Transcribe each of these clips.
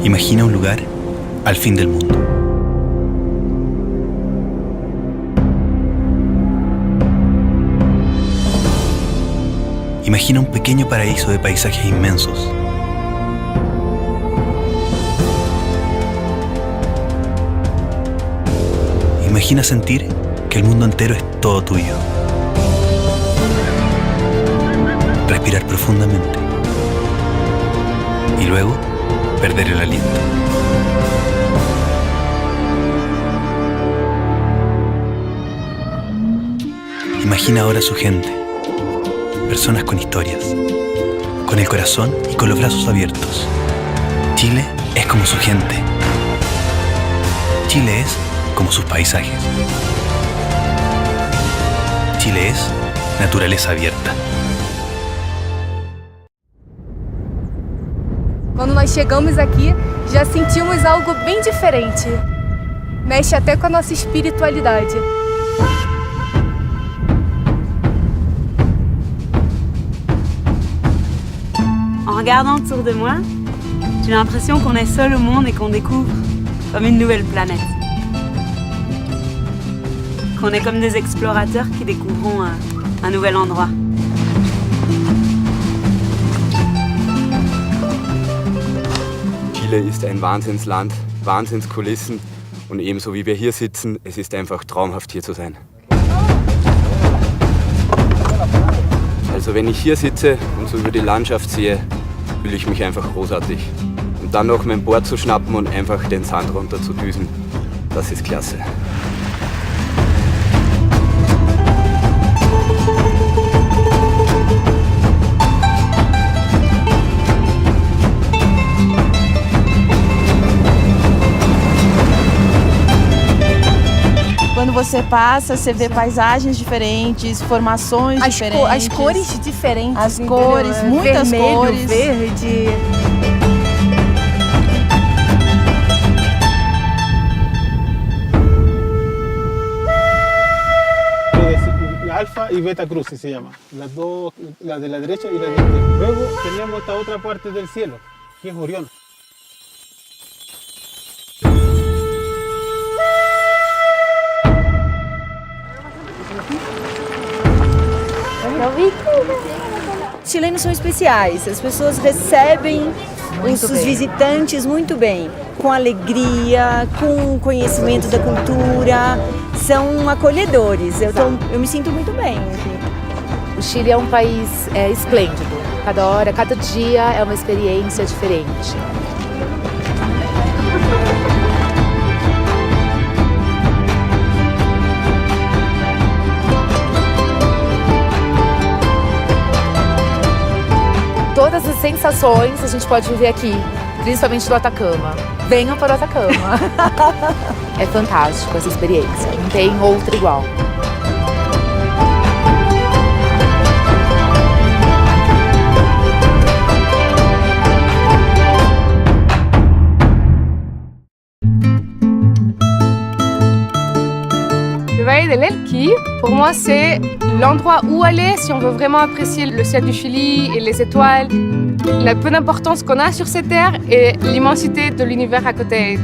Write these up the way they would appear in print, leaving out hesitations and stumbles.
Imagina un lugar al fin del mundo. Imagina un pequeño paraíso de paisajes inmensos. Imagina sentir que el mundo entero es todo tuyo. Respirar profundamente. Y luego, perder el aliento. Imagina ahora a su gente. Personas con historias. Con el corazón y con los brazos abiertos. Chile es como su gente. Chile es como sus paisajes. Chile es naturaleza abierta. Quando nós chegamos aqui, já sentimos algo bem diferente. Mexe até com a nossa espiritualidade. En regardant autour de moi, j'ai l'impression qu'on est seul au monde et qu'on découvre comme une nouvelle planète. Qu'on est comme des explorateurs qui découvront un nouvel endroit. Chile ist ein Wahnsinnsland, Wahnsinnskulissen und ebenso wie wir hier sitzen, es ist einfach traumhaft hier zu sein. Also wenn ich hier sitze und so über die Landschaft sehe, fühle ich mich einfach großartig. Und dann noch mein Board zu schnappen und einfach den Sand runter zu düsen, das ist klasse. Quando você passa, você vê paisagens diferentes, formações diferentes. As cores diferentes. As cores, entendeu? muitas Vermelho, cores. Verde. Alfa y beta crucis se llama, las dos, la de la derecha y la de la izquierda. Luego tenemos esta otra parte del cielo, que es Orión. Os chilenos são especiais, as pessoas recebem os visitantes muito bem, com alegria, com conhecimento da cultura, são acolhedores, eu me sinto muito bem aqui. O Chile é um país esplêndido, cada hora, cada dia é uma experiência diferente. Todas as sensações a gente pode viver aqui, principalmente do Atacama. Venham para o Atacama. É fantástico essa experiência, não tem outra igual. Le Valle del Elqui, pour moi, c'est l'endroit où aller si on veut vraiment apprécier le ciel du Chili et les étoiles, la peu d'importance qu'on a sur cette terre et l'immensité de l'univers à côté.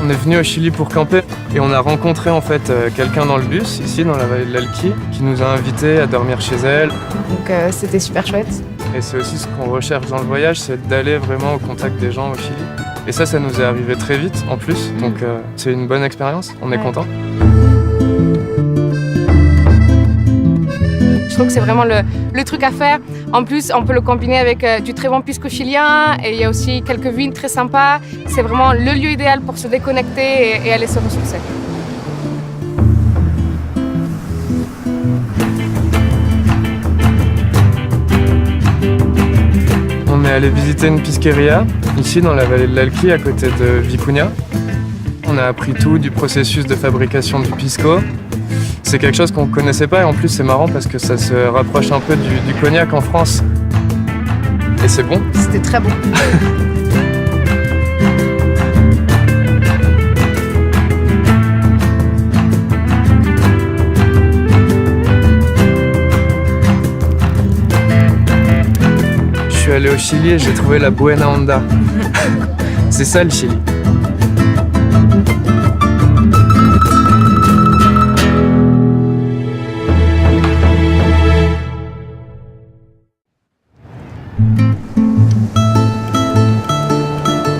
On est venu au Chili pour camper et on a rencontré en fait quelqu'un dans le bus, ici dans la vallée de l'Elqui, qui nous a invités à dormir chez elle. Donc c'était super chouette. Et c'est aussi ce qu'on recherche dans le voyage, c'est d'aller vraiment au contact des gens au Chili. Et ça nous est arrivé très vite en plus, donc c'est une bonne expérience, on est content. Je trouve que c'est vraiment le truc à faire. En plus, on peut le combiner avec du très bon pisco chilien et il y a aussi quelques vins très sympas. C'est vraiment le lieu idéal pour se déconnecter et aller se ressourcer. On est allé visiter une pisqueria, ici dans la vallée de l'Elqui, à côté de Vicuña. On a appris tout du processus de fabrication du pisco. C'est quelque chose qu'on ne connaissait pas et en plus c'est marrant parce que ça se rapproche un peu du cognac en France. Et c'est bon? C'était très bon. Je suis allé au Chili et j'ai trouvé la buena onda. C'est ça le Chili.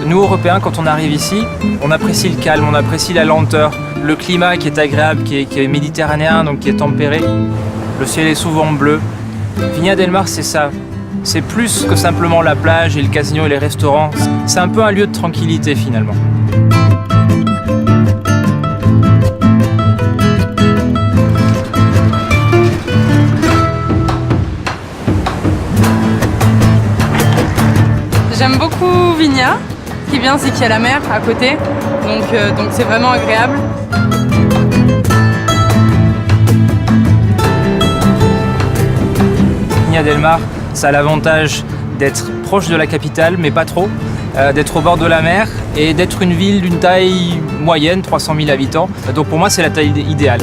Nous, Européens, quand on arrive ici, on apprécie le calme, on apprécie la lenteur, le climat qui est agréable, qui est méditerranéen, donc qui est tempéré. Le ciel est souvent bleu. Viña del Mar, c'est ça. C'est plus que simplement la plage et le casino et les restaurants. C'est un peu un lieu de tranquillité, finalement. J'aime beaucoup Viña. Ce qui est bien, c'est qu'il y a la mer à côté, donc c'est vraiment agréable. Viña del Mar, ça a l'avantage d'être proche de la capitale, mais pas trop, d'être au bord de la mer et d'être une ville d'une taille moyenne, 300 000 habitants. Donc pour moi, c'est la taille idéale.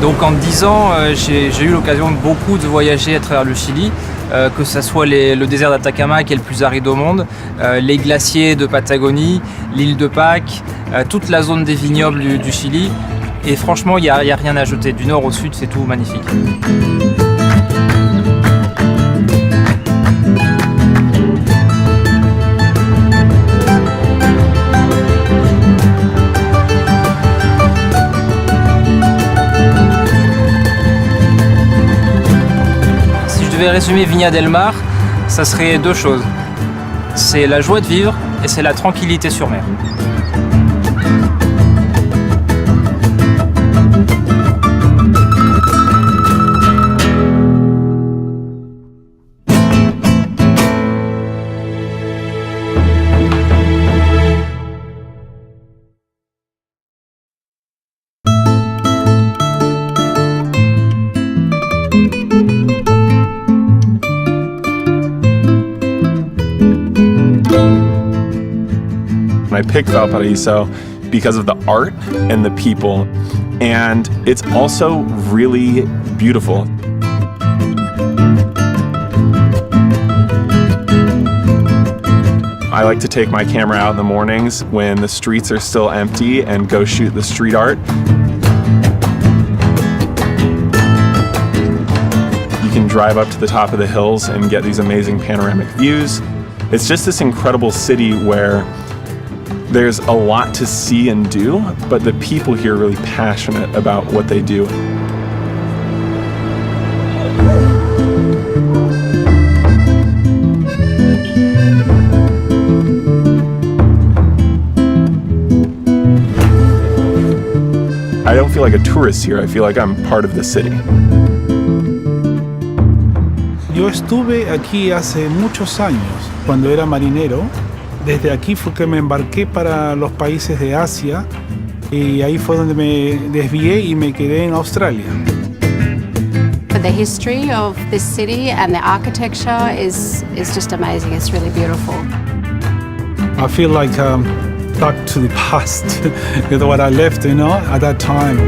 Donc en 10 ans, j'ai eu l'occasion de beaucoup de voyager à travers le Chili, que ce soit le désert d'Atacama qui est le plus aride au monde, les glaciers de Patagonie, l'île de Pâques, toute la zone des vignobles du Chili. Et franchement, il n'y a rien à jeter. Du nord au sud, c'est tout magnifique. Je vais résumer Viña del Mar, ça serait deux choses. C'est la joie de vivre et c'est la tranquillité sur mer. I picked Valparaiso because of the art and the people, and it's also really beautiful. I like to take my camera out in the mornings when the streets are still empty and go shoot the street art. You can drive up to the top of the hills and get these amazing panoramic views. It's just this incredible city where there's a lot to see and do, but the people here are really passionate about what they do. I don't feel like a tourist here, I feel like I'm part of the city. Yo estuve aquí hace muchos años, cuando era marinero. Desde aquí fue que me embarqué para los países de Asia y ahí fue donde me desvié y me quedé en Australia. The history of this city and the architecture is just amazing. It's really beautiful. I feel like back to the past, what I left, at that time.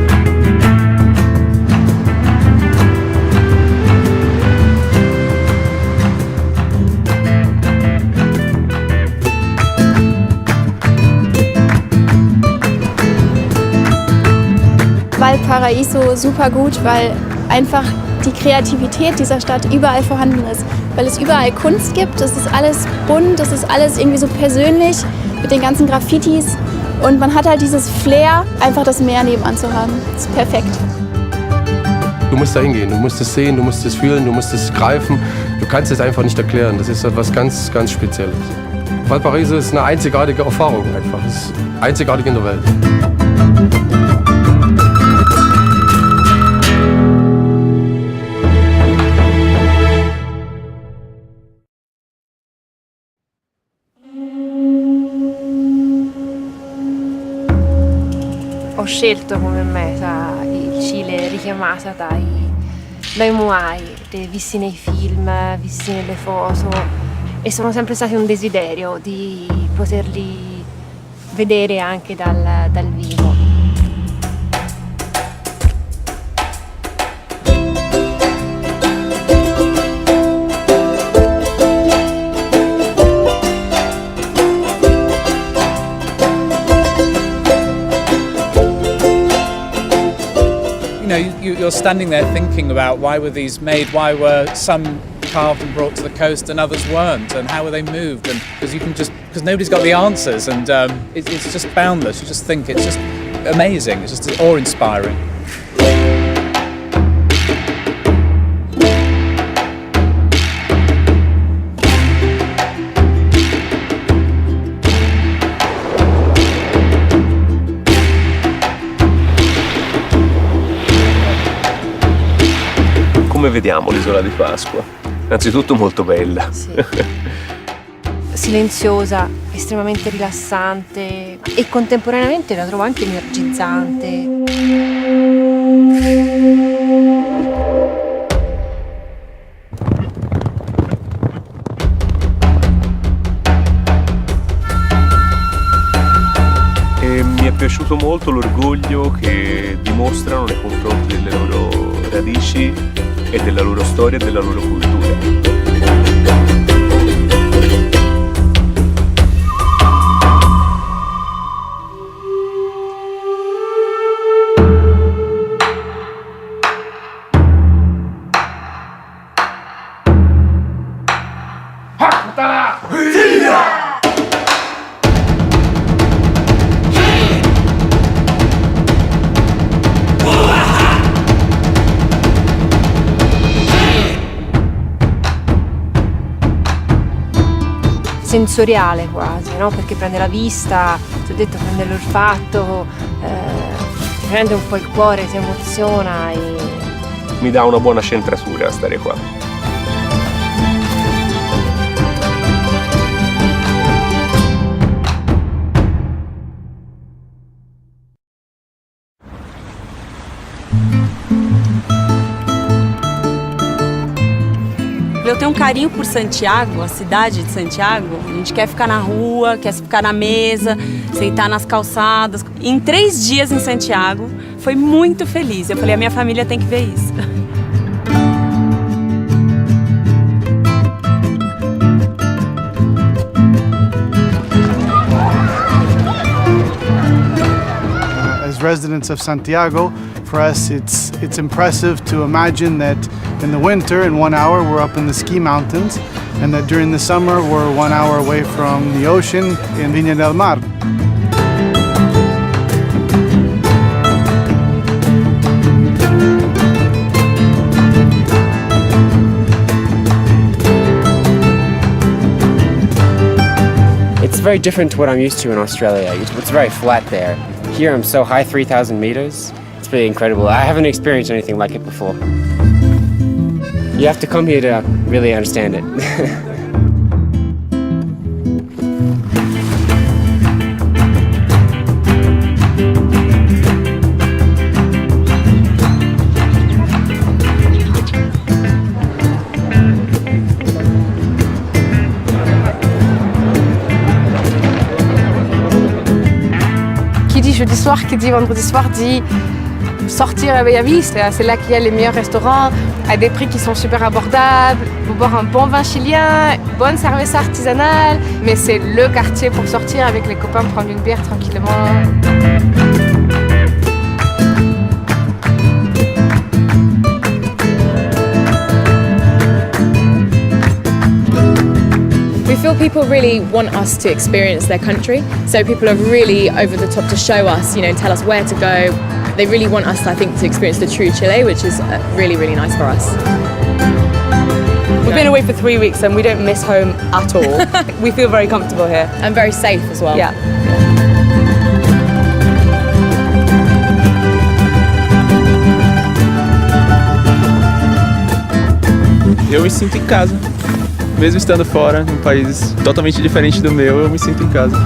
Valparaiso super gut, weil einfach die Kreativität dieser Stadt überall vorhanden ist. Weil es überall Kunst gibt, es ist alles bunt, es ist alles irgendwie so persönlich mit den ganzen Graffitis. Und man hat halt dieses Flair, einfach das Meer nebenan zu haben. Das ist perfekt. Du musst da hingehen, du musst es sehen, du musst es fühlen, du musst es greifen. Du kannst es einfach nicht erklären, das ist etwas ganz, ganz Spezielles. Valparaiso ist eine einzigartige Erfahrung einfach, es ist einzigartig in der Welt. ho scelto come meta il Cile richiamata dai Moai, visti nei film, visti nelle foto, e sono sempre stati un desiderio di poterli vedere anche dal vivo. You're standing there thinking about why were these made, why were some carved and brought to the coast and others weren't, and how were they moved, and because nobody's got the answers, and it's just boundless. You just think it's just amazing, it's just awe-inspiring. Come vediamo l'isola di Pasqua? Innanzitutto molto bella. Sì. Silenziosa, estremamente rilassante e contemporaneamente la trovo anche energizzante. E mi è piaciuto molto l'orgoglio che dimostrano nei confronti delle loro radici e della loro storia e della loro cultura. Sensoriale quasi, no? Perché prende la vista, ti ho detto, prende l'olfatto, ti prende un po' il cuore, ti emoziona e... Mi dà una buona centratura stare qua. Eu tenho um carinho por Santiago, a cidade de Santiago. A gente quer ficar na rua, quer ficar na mesa, sentar nas calçadas. Em 3 dias em Santiago, foi muito feliz. Eu falei, a minha família tem que ver isso. As residents of Santiago, for us it's impressive to imagine that in the winter in 1 hour we're up in the ski mountains, and that during the summer we're 1 hour away from the ocean in Viña del Mar. It's very different to what I'm used to in Australia. It's very flat there. Here I'm so high, 3,000 meters. It's really incredible. I haven't experienced anything like it before. You have to come here to really understand it. Qui dit jeudi soir, qui dit vendredi soir, dit sortir à Bellavista. C'est là qu'il y a les meilleurs restaurants à des prix qui sont super abordables. Pour boire un bon vin chilien, bonne cerveza artisanale. Mais c'est le quartier pour sortir avec les copains, prendre une bière tranquillement. We feel people really want us to experience their country, so people are really over the top to show us, tell us where to go. They really want us, I think, to experience the true Chile, which is really, really nice for us. We've been away for 3 weeks and we don't miss home at all. We feel very comfortable here. And very safe as well. Yeah. Eu me sinto em casa. Mesmo estando fora, num país totalmente diferente do meu, eu me sinto em casa.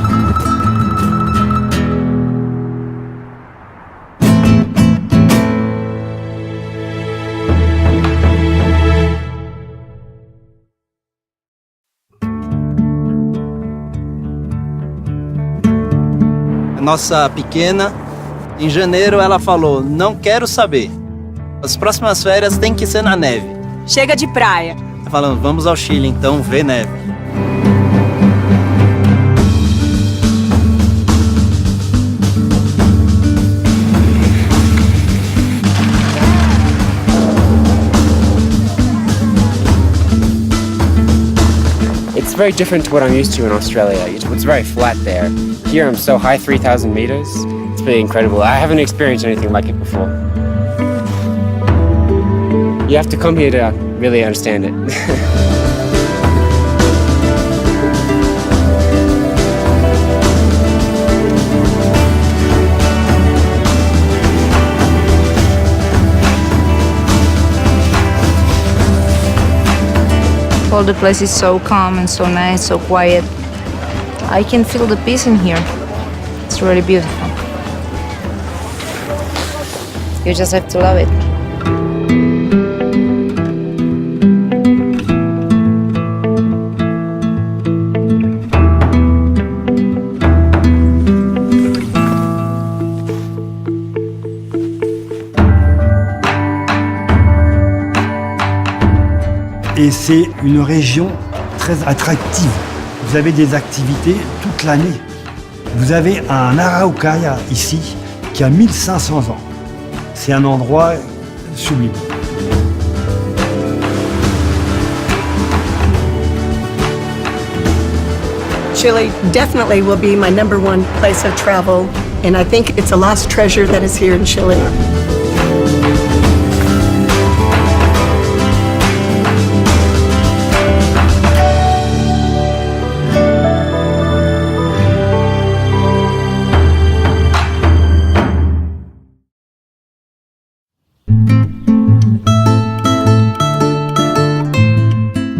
nossa pequena, em janeiro ela falou, não quero saber. As próximas férias tem que ser na neve. Chega de praia. Tá falando, vamos ao Chile então, ver neve. It's very different to what I'm used to in Australia. It's very flat there. Here I'm so high, 3,000 meters. It's really incredible. I haven't experienced anything like it before. You have to come here to really understand it. All the place is so calm and so nice, so quiet. I can feel the peace in here. It's really beautiful. You just have to love it. Et c'est une région très attractive. Vous avez des activités toute l'année. Vous avez un Araucaria ici qui a 1500 ans. C'est un endroit sublime. Chile definitely will be my #1 place of travel, and I think it's a lost treasure that is here in Chile.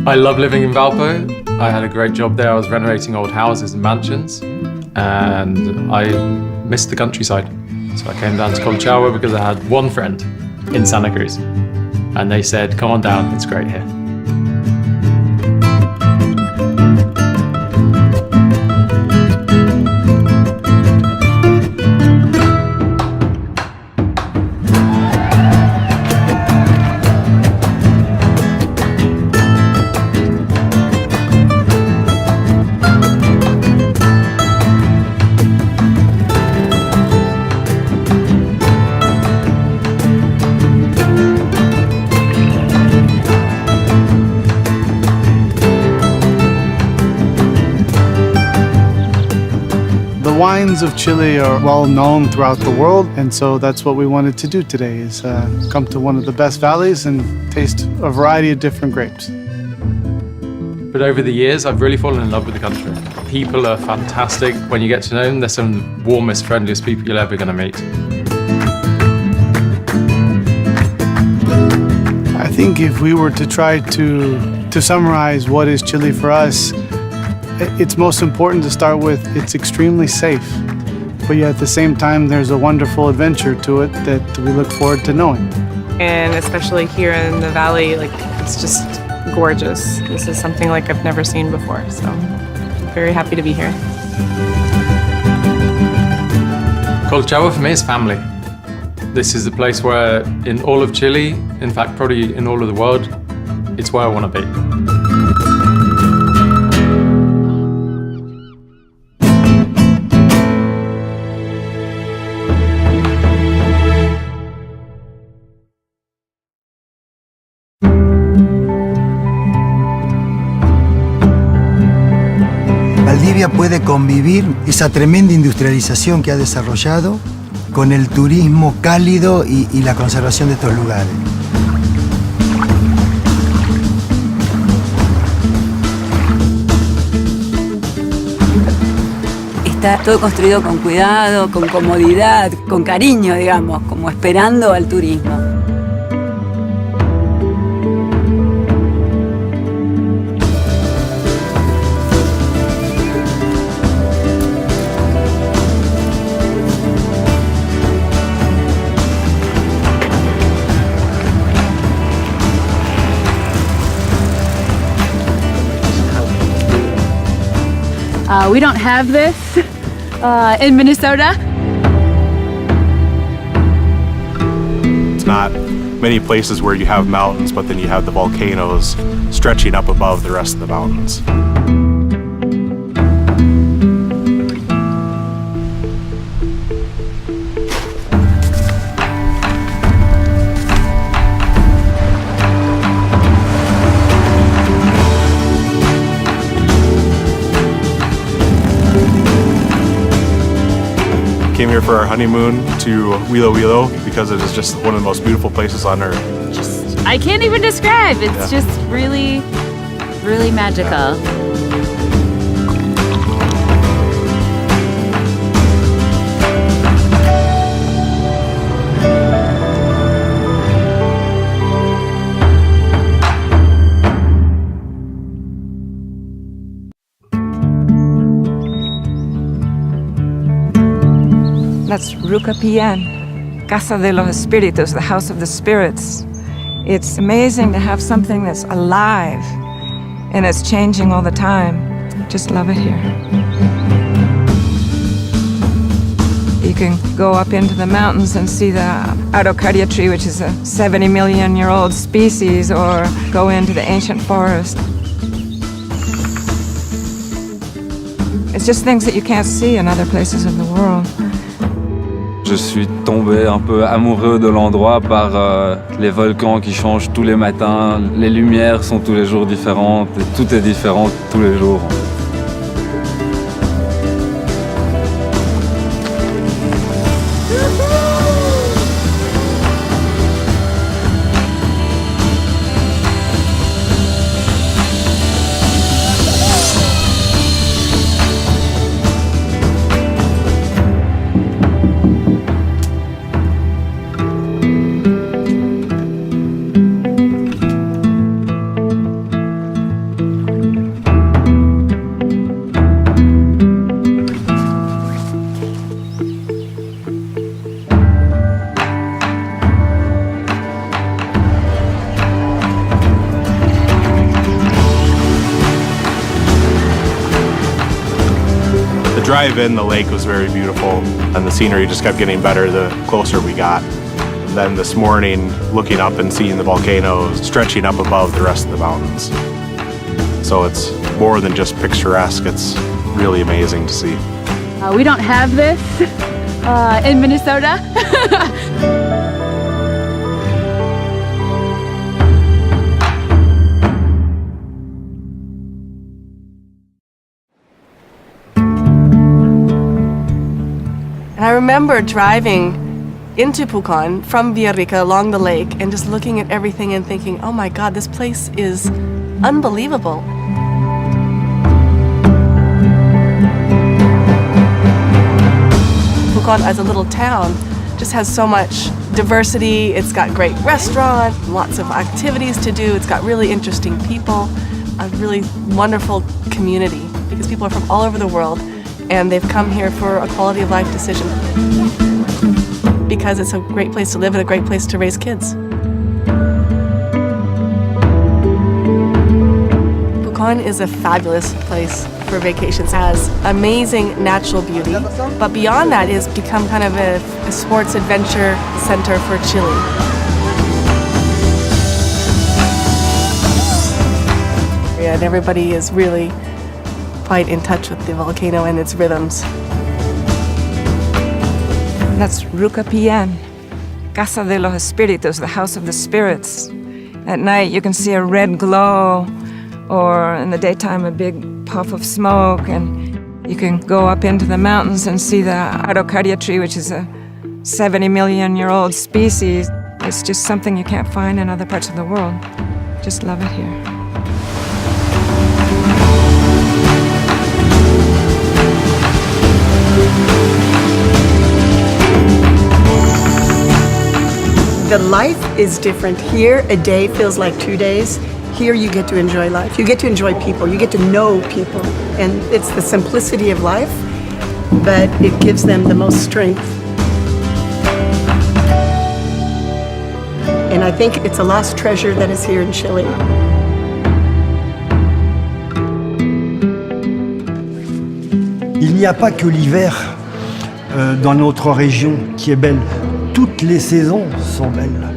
I love living in Valpo. I had a great job there. I was renovating old houses and mansions, and I missed the countryside. So I came down to Colchagua because I had one friend in Santa Cruz, and they said, come on down, it's great here. The wines of Chile are well known throughout the world, and so that's what we wanted to do today, is come to one of the best valleys and taste a variety of different grapes. But over the years, I've really fallen in love with the country. People are fantastic. When you get to know them, they're some of the warmest, friendliest people you're ever going to meet. I think if we were to try to summarize what is Chile for us, it's most important to start with it's extremely safe, but yet at the same time there's a wonderful adventure to it that we look forward to knowing. And especially here in the valley, like it's just gorgeous. This is something like I've never seen before, so I'm very happy to be here. Colchagua for me is family. This is the place where in all of Chile, in fact probably in all of the world, it's where I want to be. Valdivia puede convivir esa tremenda industrialización que ha desarrollado con el turismo cálido y la conservación de estos lugares. Está todo construido con cuidado, con comodidad, con cariño, digamos, como esperando al turismo. We don't have this In Minnesota. It's not many places where you have mountains, but then you have the volcanoes stretching up above the rest of the mountains. Came here for our honeymoon to Wilo Wilo because it is just one of the most beautiful places on earth. I can't even describe. It's just really, really magical. That's Rucapián, Casa de los Espíritus, the house of the spirits. It's amazing to have something that's alive and it's changing all the time. Just love it here. You can go up into the mountains and see the araucaria tree, which is a 70 million year old species, or go into the ancient forest. It's just things that you can't see in other places in the world. Je suis tombé un peu amoureux de l'endroit par les volcans qui changent tous les matins, les lumières sont tous les jours différentes, et tout est différent tous les jours. Drive in, the lake was very beautiful, and the scenery just kept getting better the closer we got. And then this morning, looking up and seeing the volcanoes stretching up above the rest of the mountains. So it's more than just picturesque, it's really amazing to see. We don't have this in Minnesota. And I remember driving into Pucón from Villarrica along the lake and just looking at everything and thinking, oh my God, this place is unbelievable. Pucón as a little town just has so much diversity. It's got great restaurants, lots of activities to do. It's got really interesting people, a really wonderful community because people are from all over the world. And they've come here for a quality of life decision because it's a great place to live and a great place to raise kids. Pucón is a fabulous place for vacations. It has amazing natural beauty, but beyond that, it's become kind of a sports adventure center for Chile. And everybody is really quite in touch with the volcano and its rhythms. That's Rucapián, Casa de los Espíritus, the house of the spirits. At night you can see a red glow, or in the daytime a big puff of smoke, and you can go up into the mountains and see the araucaria tree, which is a 70 million year old species. It's just something you can't find in other parts of the world. Just love it here. The life is different. Here, a day feels like 2 days. Here, you get to enjoy life. You get to enjoy people. You get to know people. And it's the simplicity of life, but it gives them the most strength. And I think it's a lost treasure that is here in Chile. Il n'y a pas que l'hiver dans notre région qui est belle. Toutes les saisons sont belles.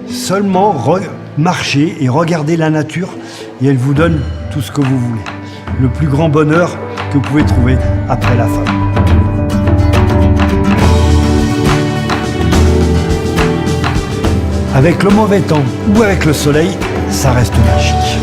Seulement marchez et regardez la nature et elle vous donne tout ce que vous voulez. Le plus grand bonheur que vous pouvez trouver après la femme. Avec le mauvais temps ou avec le soleil, ça reste magique.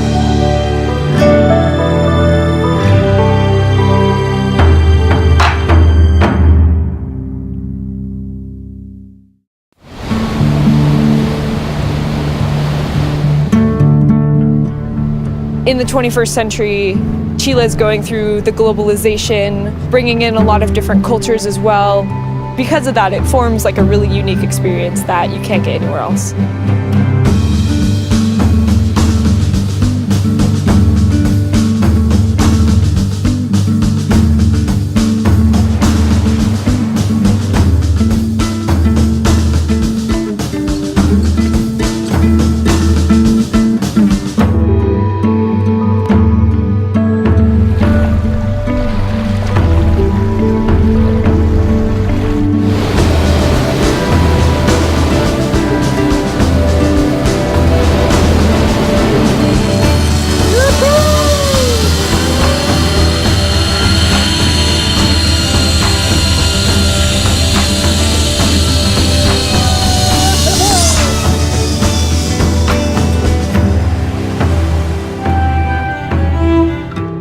In the 21st century, Chile is going through the globalization, bringing in a lot of different cultures as well. Because of that, it forms like a really unique experience that you can't get anywhere else.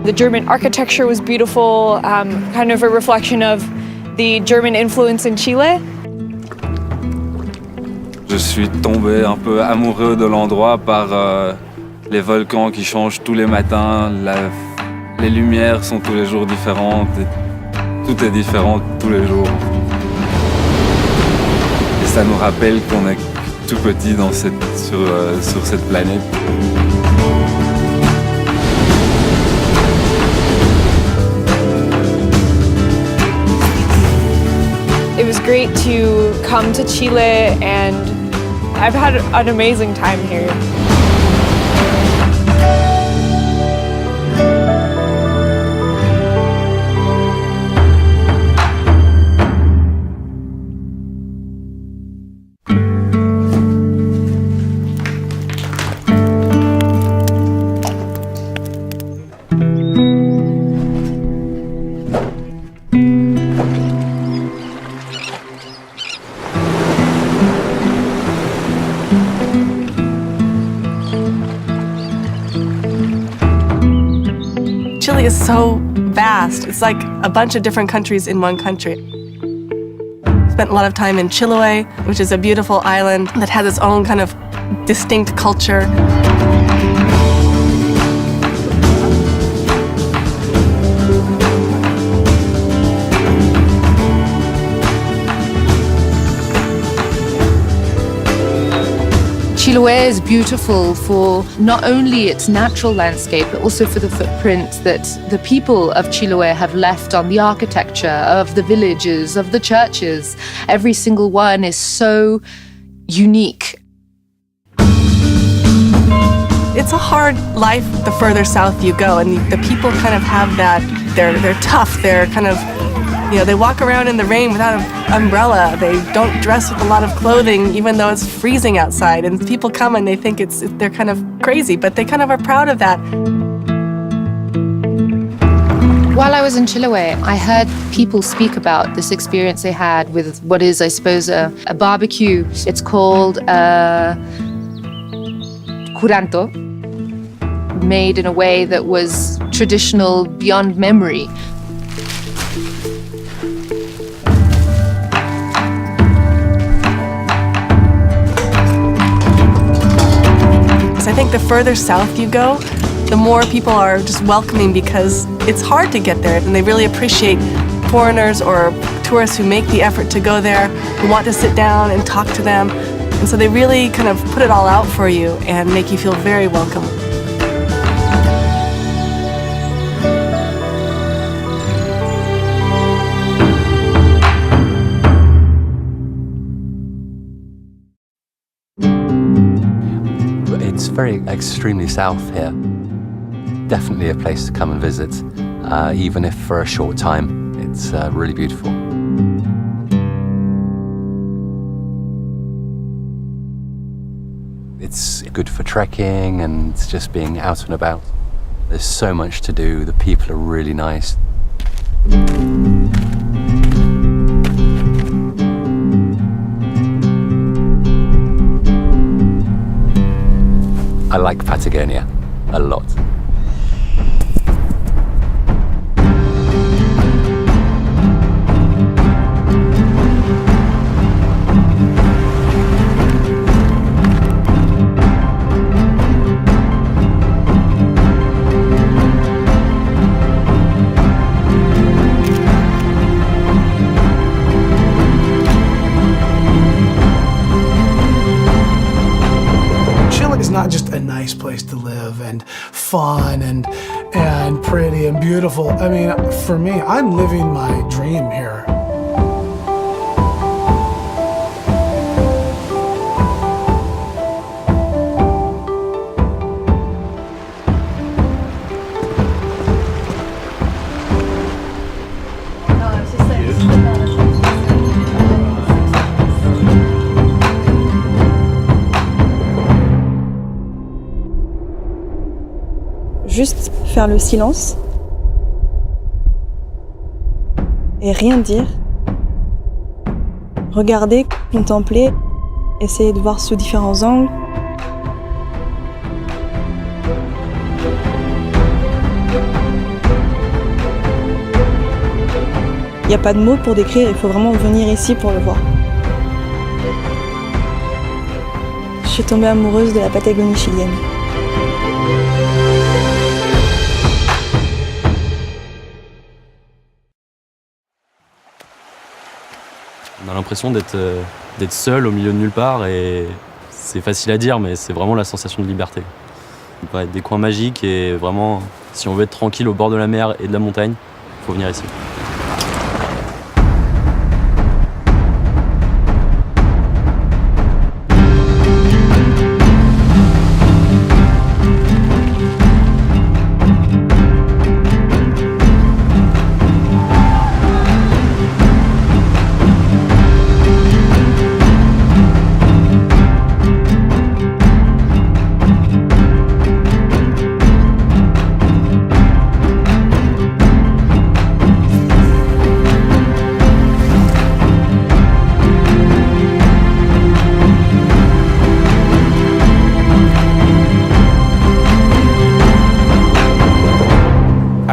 The German architecture was beautiful, kind of a reflection of the German influence in Chile. Je suis tombé un peu amoureux de l'endroit par les volcans qui changent tous les matins, les lumières sont tous les jours différentes, et tout est différent tous les jours. Et ça nous rappelle qu'on est tout petit sur cette planète. It was great to come to Chile and I've had an amazing time here. Chile is so vast. It's like a bunch of different countries in one country. Spent a lot of time in Chiloé, which is a beautiful island that has its own kind of distinct culture. Chiloé is beautiful for not only its natural landscape, but also for the footprint that the people of Chiloé have left on the architecture of the villages, of the churches. Every single one is so unique. It's a hard life the further south you go, and the people kind of have that. They're tough. They're kind of, they walk around in the rain without an umbrella. They don't dress with a lot of clothing, even though it's freezing outside. And people come and they think they're kind of crazy, but they kind of are proud of that. While I was in Chiloé, I heard people speak about this experience they had with what is, I suppose, a barbecue. It's called curanto, made in a way that was traditional beyond memory. I think the further south you go, the more people are just welcoming because it's hard to get there, and they really appreciate foreigners or tourists who make the effort to go there, who want to sit down and talk to them. And so they really kind of put it all out for you and make you feel very welcome. It's very extremely south here. Definitely a place to come and visit, even if for a short time. It's really beautiful. It's good for trekking and just being out and about. There's so much to do. The people are really nice. I like Patagonia a lot. Not just a nice place to live and fun and pretty and beautiful. I mean, for me, I'm living my dream here. Juste faire le silence et rien dire. Regarder, contempler, essayer de voir sous différents angles. Il n'y a pas de mots pour décrire, il faut vraiment venir ici pour le voir. Je suis tombée amoureuse de la Patagonie chilienne. On a l'impression d'être seul au milieu de nulle part et c'est facile à dire mais c'est vraiment la sensation de liberté. Ça peut être des coins magiques et vraiment si on veut être tranquille au bord de la mer et de la montagne, il faut venir ici.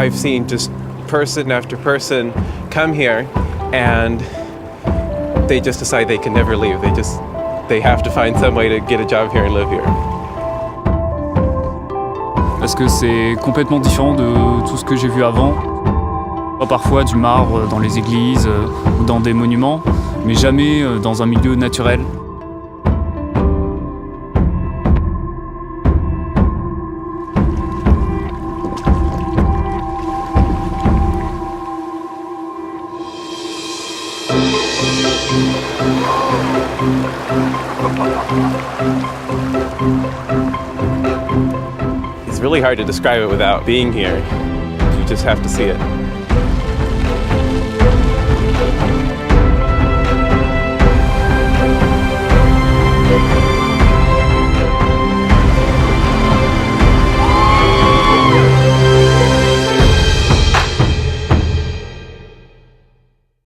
I've seen just person after person come here and they just decide they can never leave. They have to find some way to get a job here and live here. Parce que c'est complètement différent de tout ce que j'ai vu avant. Parfois du marbre dans les églises ou dans des monuments, mais jamais dans un milieu naturel. It's really hard to describe it without being here. You just have to see it.